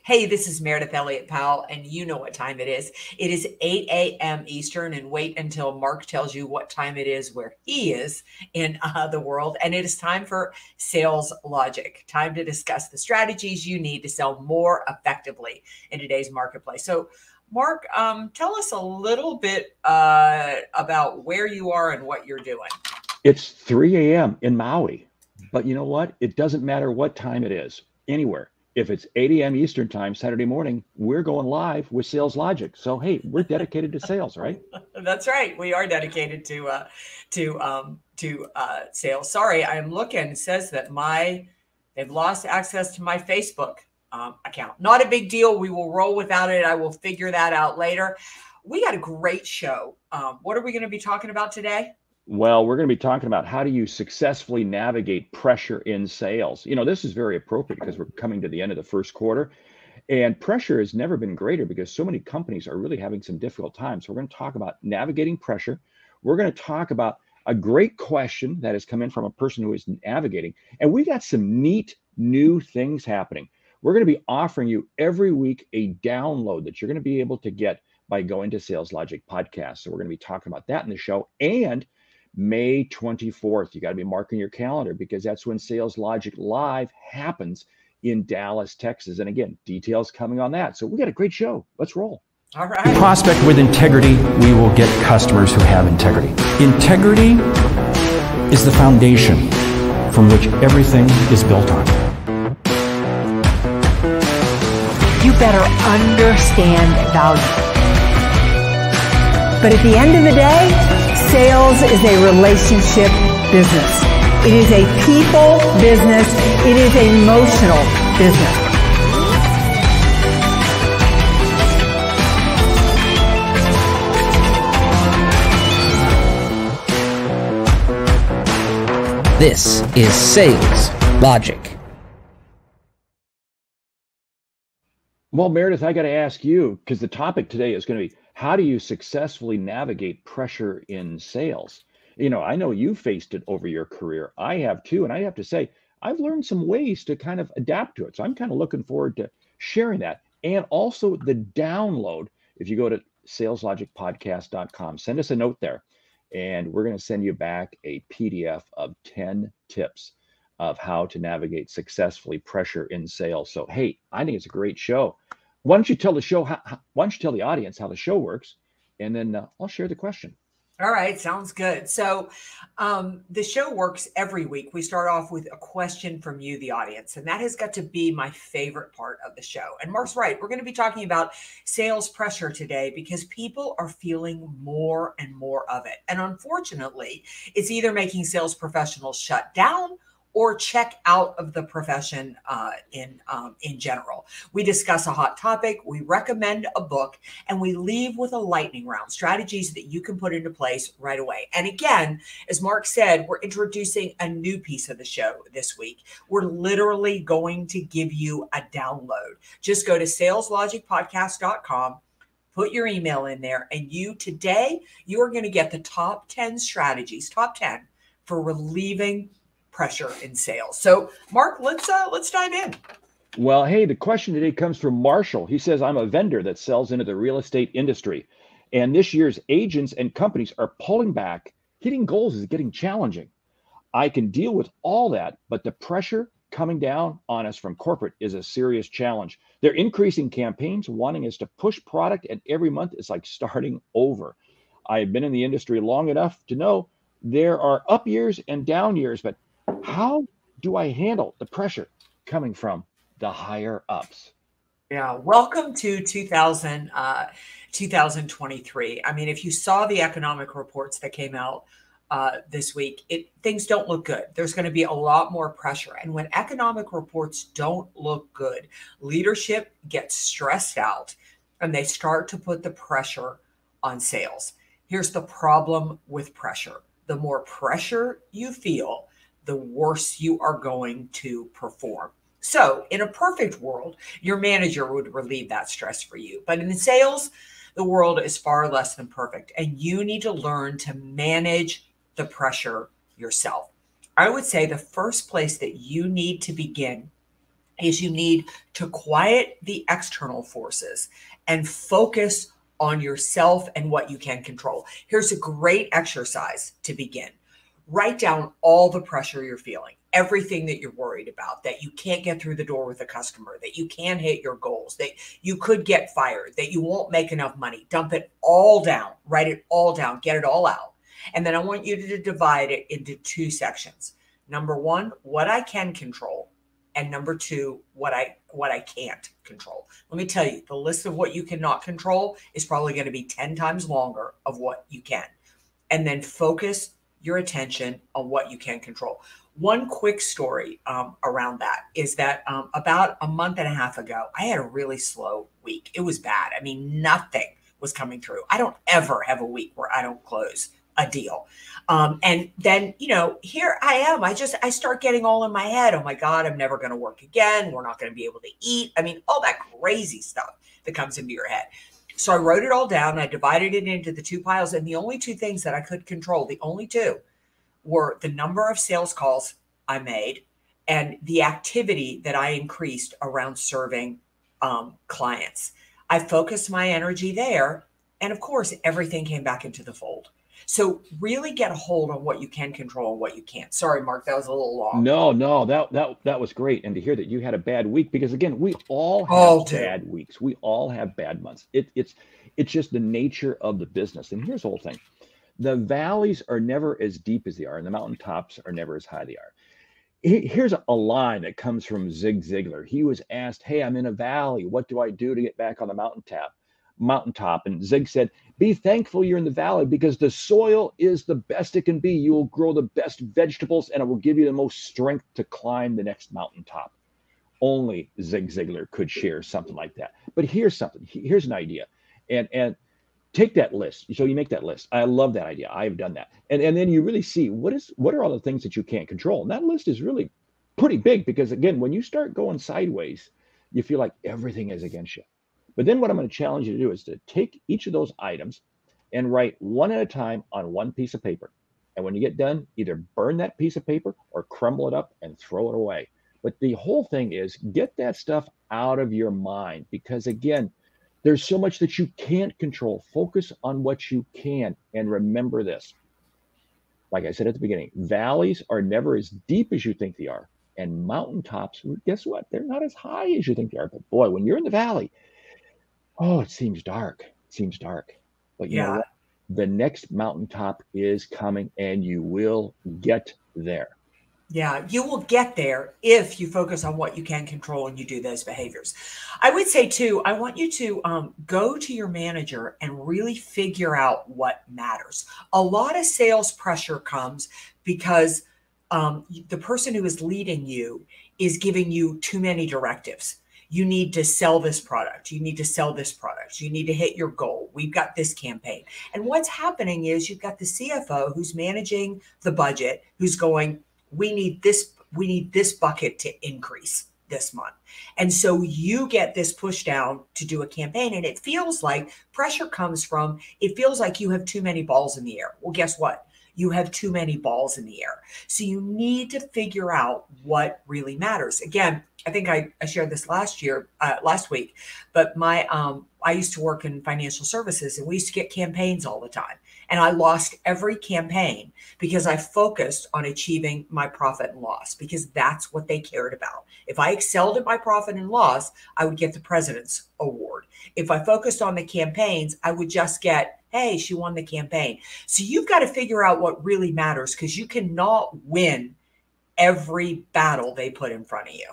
Hey, this is Meridith Elliott Powell, and you know what time it is. It is 8 a.m. Eastern, and wait until Mark tells you what time it is where he is in the world. And it is time for Sales Logic, time to discuss the strategies you need to sell more effectively in today's marketplace. So, Mark, tell us a little bit about where you are and what you're doing. It's 3 a.m. in Maui, but you know what? It doesn't matter what time it is, anywhere. If it's 8 a.m. Eastern time, Saturday morning, we're going live with Sales Logic. So, hey, we're dedicated to sales, right? That's right. We are dedicated to sales. Sorry, I'm looking. It says that they've lost access to my Facebook account. Not a big deal. We will roll without it. I will figure that out later. We got a great show. What are we going to be talking about today? Well, we're going to be talking about how do you successfully navigate pressure in sales. You know, this is very appropriate because we're coming to the end of the first quarter, and pressure has never been greater because so many companies are really having some difficult times. So we're going to talk about navigating pressure. We're going to talk about a great question that has come in from a person who is navigating, and we got some neat new things happening. We're going to be offering you every week a download that you're going to be able to get by going to Sales Logic Podcast. So we're going to be talking about that in the show. And May 24th, you got to be marking your calendar because that's when Sales Logic Live happens in Dallas, Texas. And again, details coming on that. So we got a great show. Let's roll. All right. Prospect with integrity, we will get customers who have integrity. Integrity is the foundation from which everything is built on. You better understand value. But at the end of the day, sales is a relationship business. It is a people business. It is an emotional business. This is Sales Logic. Well, Meridith, I got to ask you, because the topic today is going to be how do you successfully navigate pressure in sales? You know, I know you faced it over your career. I have too. And I have to say, I've learned some ways to kind of adapt to it. So I'm kind of looking forward to sharing that. And also the download, if you go to saleslogicpodcast.com, send us a note there. And we're going to send you back a PDF of 10 tips of how to navigate successfully pressure in sales. So, hey, I think it's a great show. Why don't you tell the audience how the show works, and then I'll share the question. All right, sounds good. So the show works every week. We start off with a question from you, the audience, and that has got to be my favorite part of the show. And Mark's right. We're going to be talking about sales pressure today because people are feeling more and more of it. And unfortunately, it's either making sales professionals shut down or check out of the profession in general. We discuss a hot topic, we recommend a book, and we leave with a lightning round, strategies that you can put into place right away. And again, as Mark said, we're introducing a new piece of the show this week. We're literally going to give you a download. Just go to saleslogicpodcast.com, put your email in there, and today you are going to get the top 10 strategies, top 10 for relieving pressure in sales. So, Mark, let's dive in. Well, hey, the question today comes from Marshall. He says, I'm a vendor that sells into the real estate industry, and this year's agents and companies are pulling back. Hitting goals is getting challenging. I can deal with all that, but the pressure coming down on us from corporate is a serious challenge. They're increasing campaigns, wanting us to push product, and every month is like starting over. I've been in the industry long enough to know there are up years and down years, but how do I handle the pressure coming from the higher ups? Yeah, welcome to 2023. I mean, if you saw the economic reports that came out this week, things don't look good. There's going to be a lot more pressure. And when economic reports don't look good, leadership gets stressed out and they start to put the pressure on sales. Here's the problem with pressure. The more pressure you feel, the worse you are going to perform. So in a perfect world, your manager would relieve that stress for you. But in sales, the world is far less than perfect, and you need to learn to manage the pressure yourself. I would say the first place that you need to begin is you need to quiet the external forces and focus on yourself and what you can control. Here's a great exercise to begin. Write down all the pressure you're feeling, everything that you're worried about, that you can't get through the door with a customer, that you can't hit your goals, that you could get fired, that you won't make enough money. Dump it all down, write it all down, get it all out. And then I want you to divide it into two sections. Number one, what I can control. And number two, what I can't control. Let me tell you, the list of what you cannot control is probably going to be 10 times longer of what you can. And then focus your attention on what you can control. One quick story around that is that about a month and a half ago, I had a really slow week. It was bad. I mean, nothing was coming through. I don't ever have a week where I don't close a deal. And then, here I am. I start getting all in my head. Oh my God, I'm never going to work again. We're not going to be able to eat. I mean, all that crazy stuff that comes into your head. So I wrote it all down. I divided it into the two piles. And the only two things that I could control, the only two, were the number of sales calls I made and the activity that I increased around serving clients. I focused my energy there. And of course, everything came back into the fold. So really get a hold on what you can control and what you can't. Sorry, Mark, that was a little long. No, that was great. And to hear that you had a bad week, because again, we all have bad weeks. We all have bad months. It's just the nature of the business. And here's the whole thing. The valleys are never as deep as they are, and the mountaintops are never as high as they are. Here's a line that comes from Zig Ziglar. He was asked, hey, I'm in a valley. What do I do to get back on the mountaintop? And Zig said, be thankful you're in the valley because the soil is the best it can be. You will grow the best vegetables and it will give you the most strength to climb the next mountaintop. Only Zig Ziglar could share something like that. But here's something. Here's an idea. And take that list. So you make that list. I love that idea. I've done that. And then you really see what are all the things that you can't control. And that list is really pretty big because, again, when you start going sideways, you feel like everything is against you. But then what I'm going to challenge you to do is to take each of those items and write one at a time on one piece of paper. And when you get done, either burn that piece of paper or crumble it up and throw it away. But the whole thing is get that stuff out of your mind because, again, there's so much that you can't control. Focus on what you can. And remember this. Like I said at the beginning, valleys are never as deep as you think they are. And mountaintops, guess what? They're not as high as you think they are. But boy, when you're in the valley, oh, it seems dark. It seems dark. But you know what? The next mountaintop is coming and you will get there. Yeah, you will get there if you focus on what you can control and you do those behaviors. I would say, too, I want you to go to your manager and really figure out what matters. A lot of sales pressure comes because the person who is leading you is giving you too many directives. You need to sell this product. You need to sell this product. You need to hit your goal. We've got this campaign. And what's happening is you've got the CFO who's managing the budget, who's going, we need this bucket to increase this month. And so you get this push down to do a campaign. And it feels like pressure comes from, it feels like you have too many balls in the air. Well, guess what? You have too many balls in the air. So you need to figure out what really matters. Again, I think I shared this last week, but I used to work in financial services and we used to get campaigns all the time. And I lost every campaign because I focused on achieving my profit and loss because that's what they cared about. If I excelled at my profit and loss, I would get the president's award. If I focused on the campaigns, I would just get, hey, she won the campaign. So you've got to figure out what really matters because you cannot win every battle they put in front of you.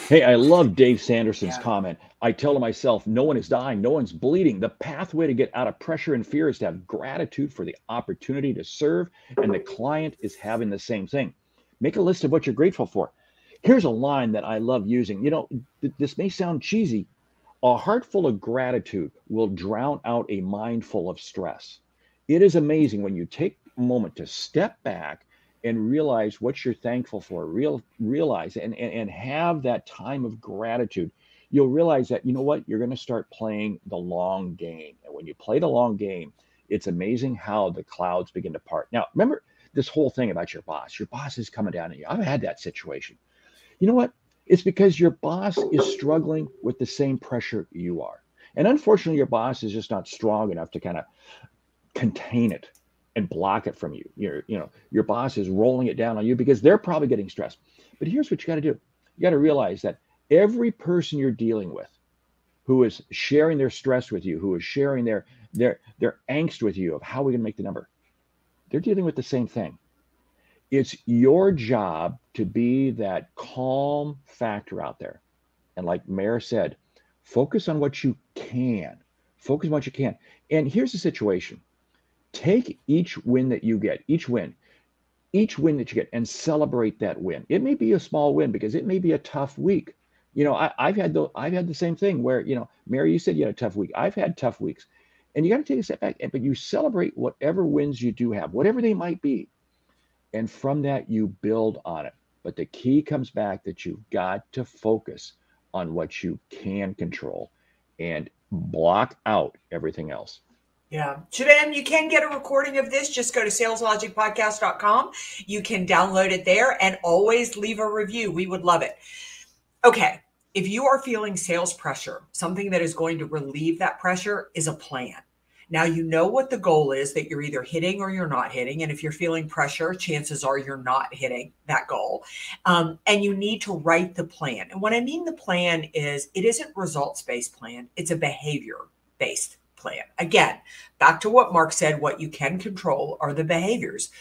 Hey, I love Dave Sanderson's comment. I tell to myself, no one is dying, no one's bleeding. The pathway to get out of pressure and fear is to have gratitude for the opportunity to serve, and the client is having the same thing. Make a list of what you're grateful for. Here's a line that I love using. You know, this may sound cheesy. A heart full of gratitude will drown out a mind full of stress. It is amazing when you take a moment to step back and realize what you're thankful for, realize and have that time of gratitude. You'll realize that, you know what, you're going to start playing the long game. And when you play the long game, it's amazing how the clouds begin to part. Now, remember this whole thing about your boss. Your boss is coming down at you. I've had that situation. You know what? It's because your boss is struggling with the same pressure you are. And unfortunately, your boss is just not strong enough to kind of contain it and block it from you. Your boss is rolling it down on you because they're probably getting stressed. But here's what you got to do. You got to realize that every person you're dealing with who is sharing their stress with you, who is sharing their angst with you of how we're going to make the number, they're dealing with the same thing. It's your job to be that calm factor out there. And like Mayor said, focus on what you can. Focus on what you can. And here's the situation. Take each win that you get, each win that you get, and celebrate that win. It may be a small win because it may be a tough week. I've had the same thing where, Mary, you said you had a tough week. I've had tough weeks. And you got to take a step back, but you celebrate whatever wins you do have, whatever they might be. And from that, you build on it. But the key comes back that you've got to focus on what you can control and block out everything else. Yeah. Shubham, you can get a recording of this. Just go to saleslogicpodcast.com. You can download it there and always leave a review. We would love it. Okay. If you are feeling sales pressure, something that is going to relieve that pressure is a plan. Now, you know what the goal is that you're either hitting or you're not hitting. And if you're feeling pressure, chances are you're not hitting that goal. And you need to write the plan. And what I mean the plan is it isn't results-based plan. It's a behavior-based plan. Again, back to what Mark said, what you can control are the behaviors.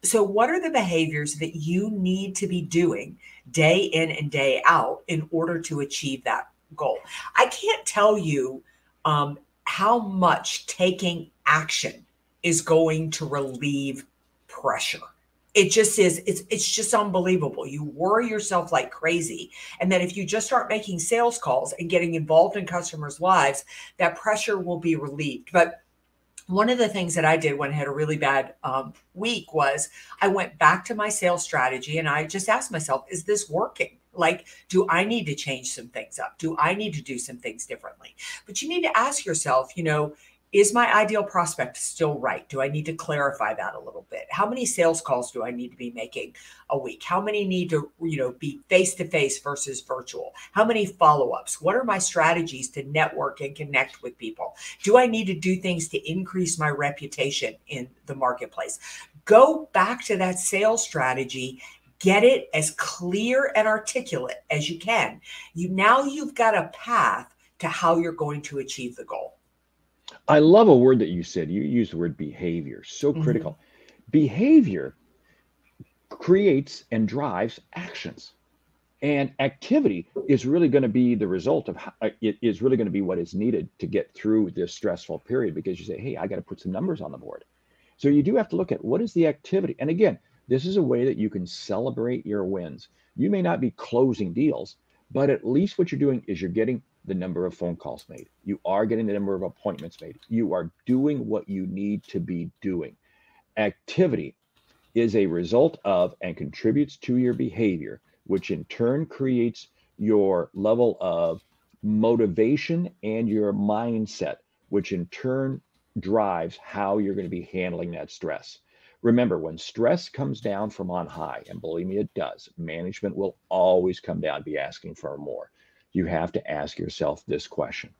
So what are the behaviors that you need to be doing day in and day out in order to achieve that goal? I can't tell you how much taking action is going to relieve pressure. It just is. It's just unbelievable. You worry yourself like crazy. And then if you just start making sales calls and getting involved in customers' lives, that pressure will be relieved. But one of the things that I did when I had a really bad week was I went back to my sales strategy and I just asked myself, is this working? Like, do I need to change some things up? Do I need to do some things differently? But you need to ask yourself, is my ideal prospect still right? Do I need to clarify that a little bit? How many sales calls do I need to be making a week? How many need to, be face-to-face versus virtual? How many follow-ups? What are my strategies to network and connect with people? Do I need to do things to increase my reputation in the marketplace? Go back to that sales strategy. Get it as clear and articulate as you can. You've got a path to how you're going to achieve the goal. I love a word that you said. You used the word behavior. So critical. Mm-hmm. Behavior creates and drives actions. And activity is really going to be the result of it is really going to be what is needed to get through this stressful period, because you say, hey, I got to put some numbers on the board. So you do have to look at what is the activity. And again, this is a way that you can celebrate your wins. You may not be closing deals, but at least what you're doing is you're getting the number of phone calls made. You are getting the number of appointments made. You are doing what you need to be doing. Activity is a result of and contributes to your behavior, which in turn creates your level of motivation and your mindset, which in turn drives how you're going to be handling that stress. Remember, when stress comes down from on high, and believe me, it does, management will always come down and be asking for more. You have to ask yourself this question.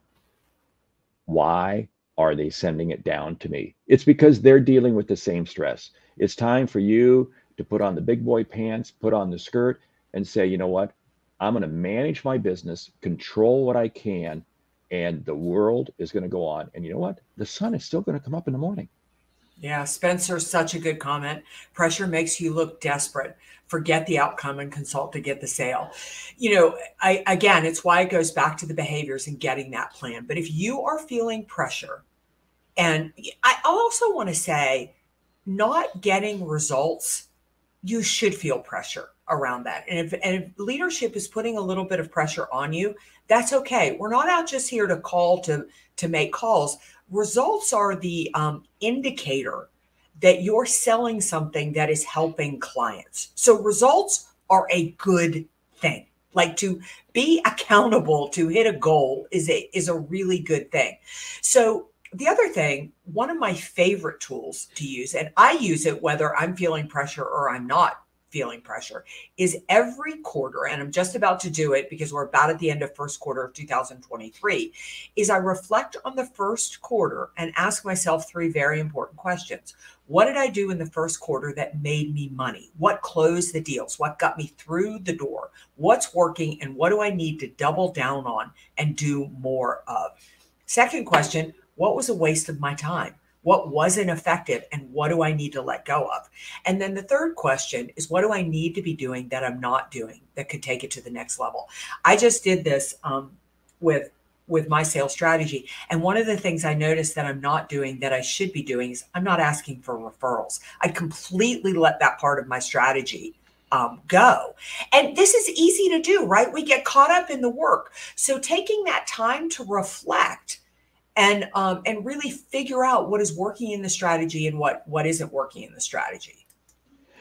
Why are they sending it down to me? It's because they're dealing with the same stress. It's time for you to put on the big boy pants, put on the skirt, and say, you know what? I'm going to manage my business, control what I can, and the world is going to go on. And you know what? The sun is still going to come up in the morning. Yeah, Spencer's such a good comment. Pressure makes you look desperate. Forget the outcome and consult to get the sale. Again, it's why it goes back to the behaviors and getting that plan. But if you are feeling pressure, and I also want to say, not getting results, you should feel pressure around that. And if leadership is putting a little bit of pressure on you, that's okay. We're not out just here to call to make calls. Results are the indicator that you're selling something that is helping clients. So results are a good thing. Like, to be accountable to hit a goal is a really good thing. So the other thing, one of my favorite tools to use, and I use it whether I'm feeling pressure or I'm not feeling pressure is every quarter, and I'm just about to do it because we're about at the end of first quarter of 2023, is I reflect on the first quarter and ask myself three very important questions. What did I do in the first quarter that made me money? What closed the deals? What got me through the door? What's working? And what do I need to double down on and do more of? Second question, what was a waste of my time? What wasn't effective? And what do I need to let go of? And then the third question is, what do I need to be doing that I'm not doing that could take it to the next level? I just did this with my sales strategy. And one of the things I noticed that I'm not doing that I should be doing is I'm not asking for referrals. I completely let that part of my strategy go. And this is easy to do, right? We get caught up in the work. So taking that time to reflect and really figure out what is working in the strategy and what isn't working in the strategy.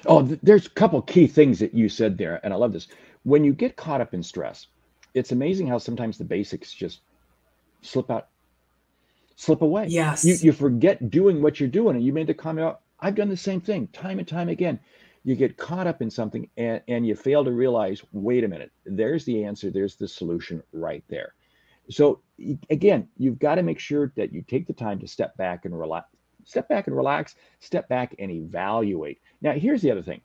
Oh, there's a couple key things that you said there, and I love this. When you get caught up in stress, it's amazing how sometimes the basics just slip away. Yes. You forget doing what you're doing, and you made the comment, I've done the same thing time and time again. You get caught up in something and you fail to realize, wait a minute, there's the answer, there's the solution right there. So again, you've got to make sure that you take the time to step back and relax, step back and evaluate. Now, here's the other thing.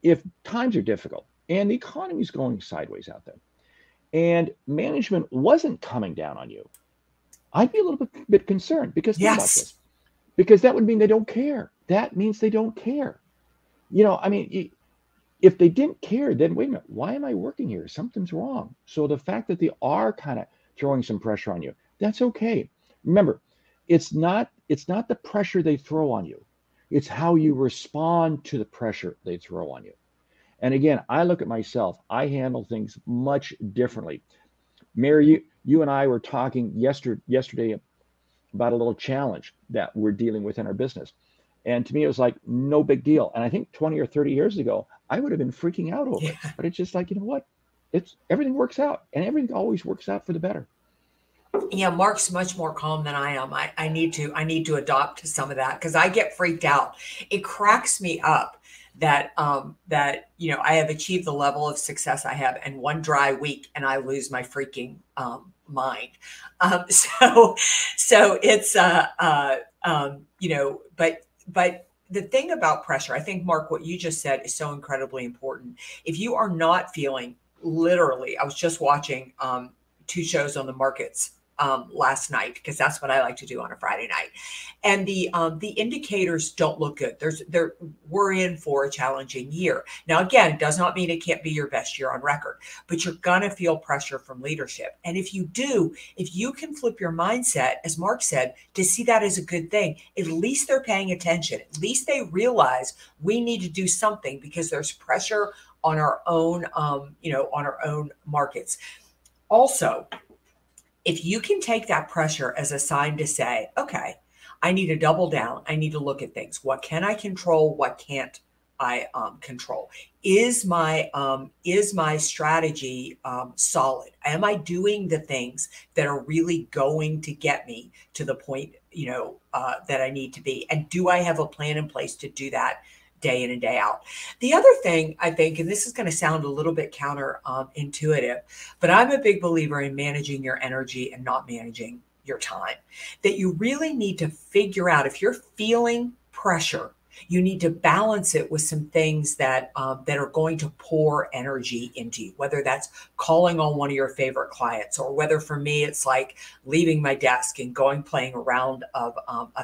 If times are difficult and the economy is going sideways out there and management wasn't coming down on you, I'd be a little bit concerned because think about this, because that would mean they don't care. That means they don't care. You know, I mean, if they didn't care, then wait a minute, why am I working here? Something's wrong. So the fact that they are kind of throwing some pressure on you, that's okay. Remember, it's not the pressure they throw on you. It's how you respond to the pressure they throw on you. And again, I look at myself, I handle things much differently. Mary, you and I were talking yesterday about a little challenge that we're dealing with in our business. And to me, it was like, no big deal. And I think 20 or 30 years ago, I would have been freaking out over it. But it's just like, you know what? Everything works out, and everything always works out for the better. Yeah, Mark's much more calm than I am. I need to adopt some of that because I get freaked out. It cracks me up that I have achieved the level of success I have, and one dry week and I lose my freaking mind. So it's but the thing about pressure, I think, Mark, what you just said is so incredibly important. If you are not feeling, literally, I was just watching 2 shows on the markets last night because that's what I like to do on a Friday night, and the indicators don't look good. We're in for a challenging year. Now, again, it does not mean it can't be your best year on record, but you're gonna feel pressure from leadership. And if you can flip your mindset, as Mark said, to see that as a good thing, at least they're paying attention. At least they realize we need to do something because there's pressure on our own, on our own markets. Also, if you can take that pressure as a sign to say, okay, I need to double down. I need to look at things. What can I control? What can't I control? Is my strategy solid? Am I doing the things that are really going to get me to the point, that I need to be? And do I have a plan in place to do that day in and day out? The other thing I think, and this is going to sound a little bit counterintuitive, but I'm a big believer in managing your energy and not managing your time. That you really need to figure out, if you're feeling pressure, you need to balance it with some things that are going to pour energy into you, whether that's calling on one of your favorite clients, or whether for me, it's like leaving my desk and playing a round of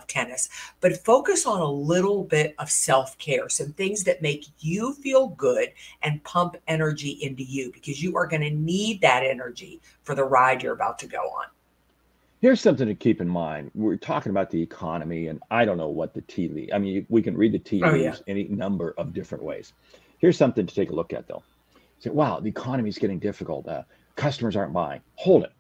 tennis. But focus on a little bit of self-care, some things that make you feel good and pump energy into you, because you are going to need that energy for the ride you're about to go on. Here's something to keep in mind. We're talking about the economy, and I don't know what the tea leaves. I mean, we can read the tea leaves any number of different ways. Here's something to take a look at, though. Say, wow, the economy is getting difficult. Customers aren't buying. Hold it.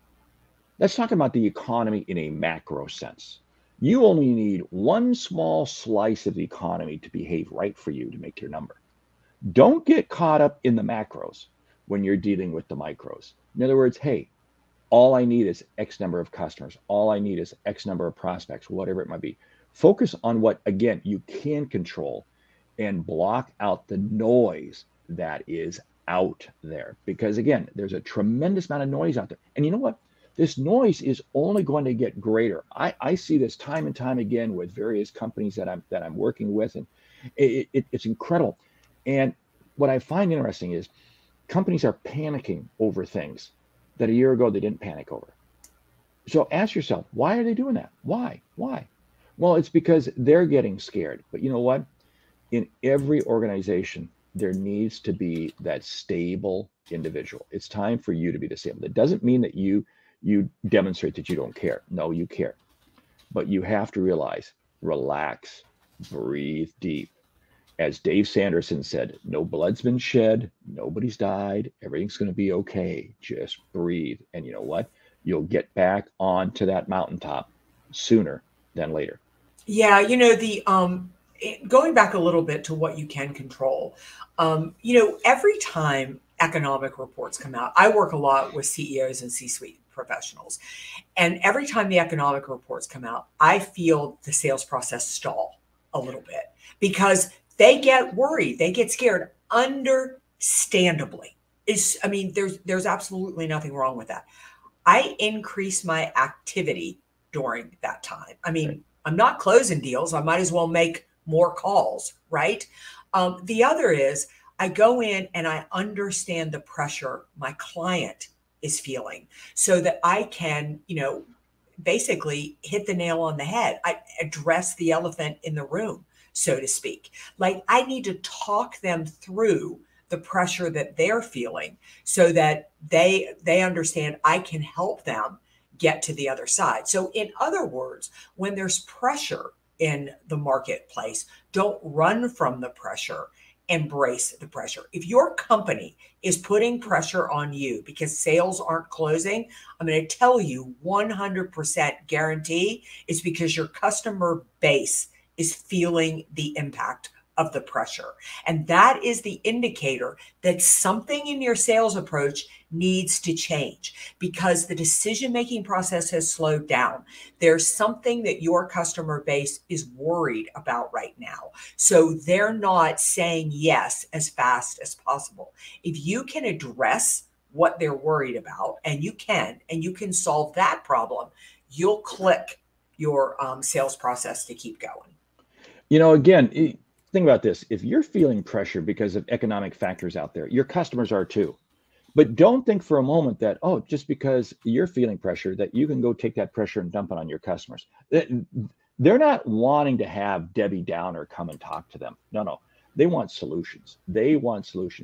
Let's talk about the economy in a macro sense. You only need one small slice of the economy to behave right for you to make your number. Don't get caught up in the macros when you're dealing with the micros. In other words, hey, all I need is X number of customers. All I need is X number of prospects, whatever it might be. Focus on what, again, you can control and block out the noise that is out there. Because again, there's a tremendous amount of noise out there. And you know what? This noise is only going to get greater. I see this time and time again with various companies that I'm working with, and it's incredible. And what I find interesting is companies are panicking over things that a year ago they didn't panic over. So ask yourself, why are they doing that? Why? Well, it's because they're getting scared. But you know what? In every organization, there needs to be that stable individual. It's time for you to be the stable. That doesn't mean that you demonstrate that you don't care. No, you care. But you have to realize, relax, breathe deep. As Dave Sanderson said, no blood's been shed, nobody's died, everything's going to be okay. Just breathe. And you know what? You'll get back onto that mountaintop sooner than later. Yeah, the going back a little bit to what you can control. Every time economic reports come out, I work a lot with CEOs and C-suite professionals. And every time the economic reports come out, I feel the sales process stall a little bit because they get worried, they get scared, understandably. There's absolutely nothing wrong with that. I increase my activity during that time. I'm not closing deals. I might as well make more calls, right? The other is I go in and I understand the pressure my client is feeling so that I can, basically hit the nail on the head. I address the elephant in the room, so to speak. Like I need to talk them through the pressure that they're feeling so that they understand I can help them get to the other side. So in other words, when there's pressure in the marketplace, don't run from the pressure, embrace the pressure. If your company is putting pressure on you because sales aren't closing, I'm going to tell you 100% guarantee it's because your customer base is feeling the impact of the pressure. And that is the indicator that something in your sales approach needs to change because the decision-making process has slowed down. There's something that your customer base is worried about right now. So they're not saying yes as fast as possible. If you can address what they're worried about, and you can solve that problem, you'll click your sales process to keep going. Again, think about this. If you're feeling pressure because of economic factors out there, your customers are too. But don't think for a moment that, just because you're feeling pressure, that you can go take that pressure and dump it on your customers. They're not wanting to have Debbie Downer come and talk to them. No. They want solutions.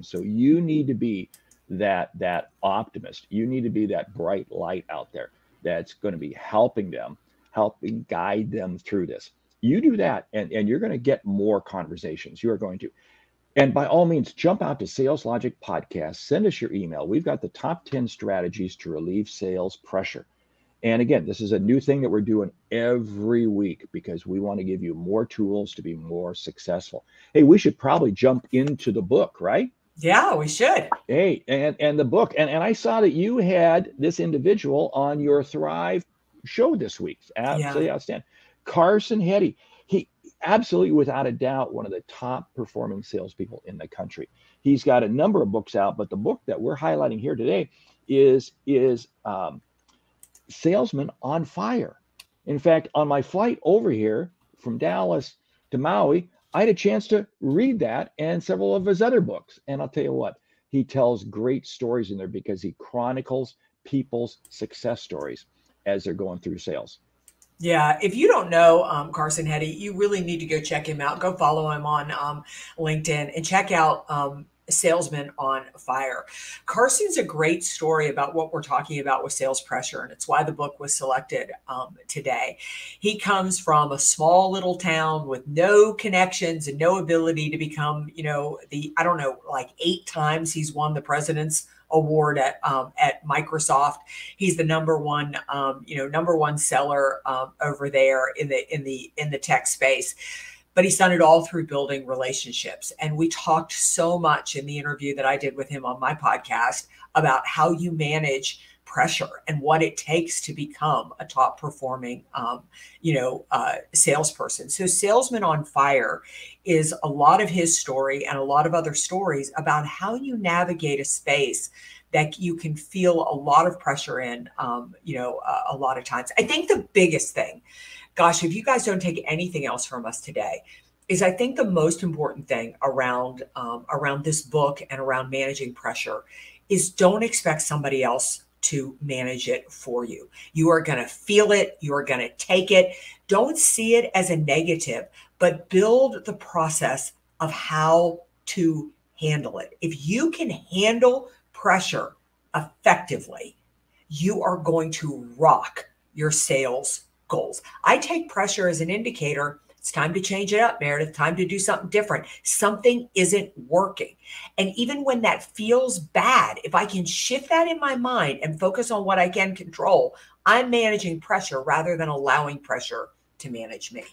So you need to be that optimist. You need to be that bright light out there that's going to be helping guide them through this. You do that, and you're going to get more conversations. You are going to. And by all means, jump out to Sales Logic Podcast. Send us your email. We've got the top 10 strategies to relieve sales pressure. And again, this is a new thing that we're doing every week because we want to give you more tools to be more successful. Hey, we should probably jump into the book, right? Yeah, we should. Hey, and the book. And I saw that you had this individual on your Thrive show this week. Absolutely outstanding. Carson Heddy, he absolutely, without a doubt, one of the top performing salespeople in the country. He's got a number of books out, but the book that we're highlighting here today is Salesman on Fire. In fact, on my flight over here from Dallas to Maui, I had a chance to read that and several of his other books. And I'll tell you what, he tells great stories in there because he chronicles people's success stories as they're going through sales. Yeah, if you don't know Carson Heddy, you really need to go check him out. Go follow him on LinkedIn and check out Salesman on Fire. Carson's a great story about what we're talking about with sales pressure, and it's why the book was selected today. He comes from a small little town with no connections and no ability to become, like 8 times he's won the president's award at Microsoft. He's the number one seller over there in the tech space. But he's done it all through building relationships. And we talked so much in the interview that I did with him on my podcast about how you manage pressure and what it takes to become a top performing, salesperson. So Salesman on Fire is a lot of his story and a lot of other stories about how you navigate a space that you can feel a lot of pressure in, a lot of times. I think the biggest thing, gosh, if you guys don't take anything else from us today, is I think the most important thing around this book and around managing pressure is don't expect somebody else to manage it for you. You are going to feel it. You are going to take it. Don't see it as a negative, but build the process of how to handle it. If you can handle pressure effectively, you are going to rock your sales goals. I take pressure as an indicator. It's time to change it up, Meridith. Time to do something different. Something isn't working. And even when that feels bad, if I can shift that in my mind and focus on what I can control, I'm managing pressure rather than allowing pressure to manage me.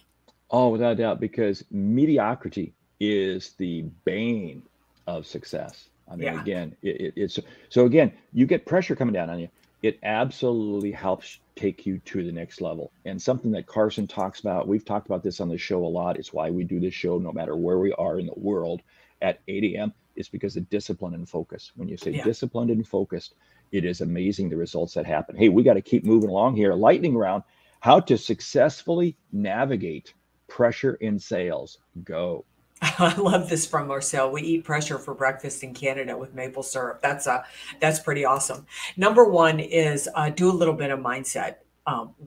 Oh, without a doubt, because mediocrity is the bane of success. I mean, Yeah. again, it's so again, you get pressure coming down on you. It absolutely helps take you to the next level. And something that Carson talks about, we've talked about this on the show a lot. It's why we do this show no matter where we are in the world at 8 a.m. It's because of discipline and focus. When you say disciplined and focused, it is amazing the results that happen. Hey, we got to keep moving along here. Lightning round, how to successfully navigate pressure in sales. Go. I love this from Marcel. We eat pressure for breakfast in Canada with maple syrup. That's pretty awesome. Number one is do a little bit of mindset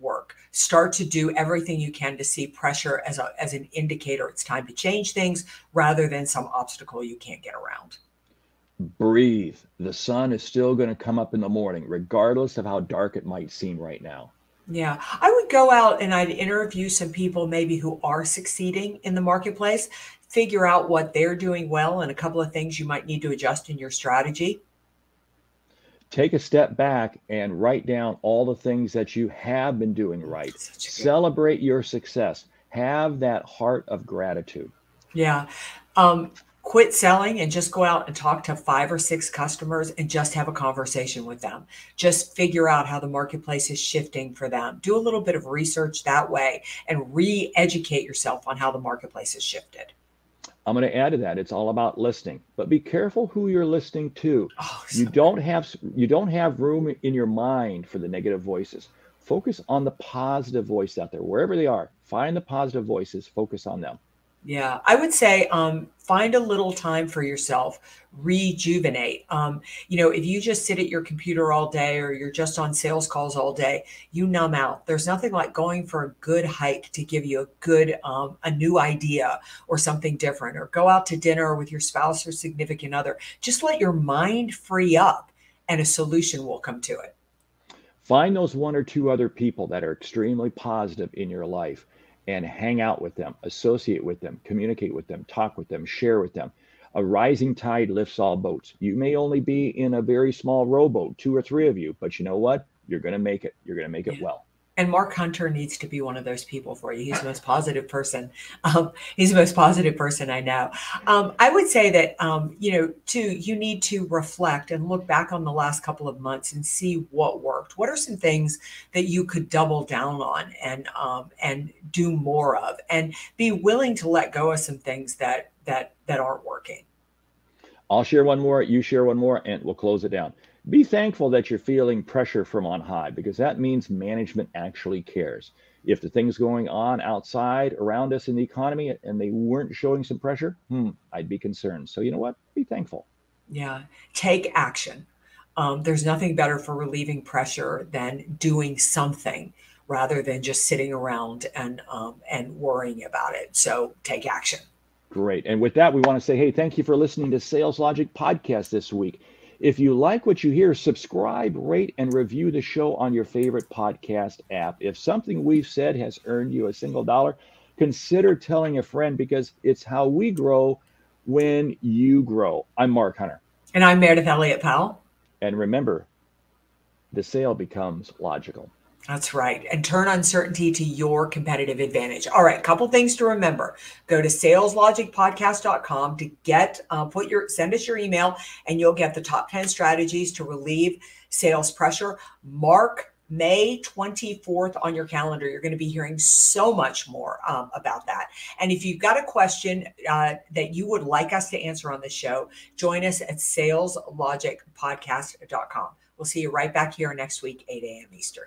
work. Start to do everything you can to see pressure as an indicator. It's time to change things rather than some obstacle you can't get around. Breathe. The sun is still going to come up in the morning, regardless of how dark it might seem right now. Yeah, I would go out and I'd interview some people maybe who are succeeding in the marketplace, figure out what they're doing well and a couple of things you might need to adjust in your strategy. Take a step back and write down all the things that you have been doing right. Celebrate your success. Have that heart of gratitude. Yeah. Quit selling and just go out and talk to 5 or 6 customers and just have a conversation with them. Just figure out how the marketplace is shifting for them. Do a little bit of research that way and re-educate yourself on how the marketplace has shifted. I'm going to add to that. It's all about listening, but be careful who you're listening to. Oh, you don't have room in your mind for the negative voices. Focus on the positive voice out there, wherever they are. Find the positive voices, focus on them. Yeah, I would say find a little time for yourself, rejuvenate. If you just sit at your computer all day or you're just on sales calls all day, you numb out. There's nothing like going for a good hike to give you a new idea or something different, or go out to dinner with your spouse or significant other. Just let your mind free up and a solution will come to it. Find those 1 or 2 other people that are extremely positive in your life and hang out with them, associate with them, communicate with them, talk with them, share with them. A rising tide lifts all boats. You may only be in a very small rowboat, 2 or 3 of you, but you know what? You're going to make it. You're going to make it well. And Mark Hunter needs to be one of those people for you. He's the most positive person. He's the most positive person I know. I would say that, you need to reflect and look back on the last couple of months and see what worked. What are some things that you could double down on and do more of, and be willing to let go of some things that aren't working. I'll share one more, you share one more, and we'll close it down. Be thankful that you're feeling pressure from on high, because that means management actually cares. If the things going on outside around us in the economy and they weren't showing some pressure, I'd be concerned. So you know what? Be thankful. Yeah. Take action. There's nothing better for relieving pressure than doing something rather than just sitting around and worrying about it. So take action. Great. And with that, we want to say, hey, thank you for listening to Sales Logic Podcast this week. If you like what you hear, subscribe, rate, and review the show on your favorite podcast app. If something we've said has earned you a single dollar, consider telling a friend, because it's how we grow when you grow. I'm Mark Hunter. And I'm Meridith Elliott Powell. And remember, the sale becomes logical. That's right. And turn uncertainty to your competitive advantage. All right. Couple things to remember. Go to saleslogicpodcast.com to get, send us your email, and you'll get the top 10 strategies to relieve sales pressure. Mark May 24th on your calendar. You're going to be hearing so much more about that. And if you've got a question that you would like us to answer on the show, join us at saleslogicpodcast.com. We'll see you right back here next week, 8 a.m. Eastern.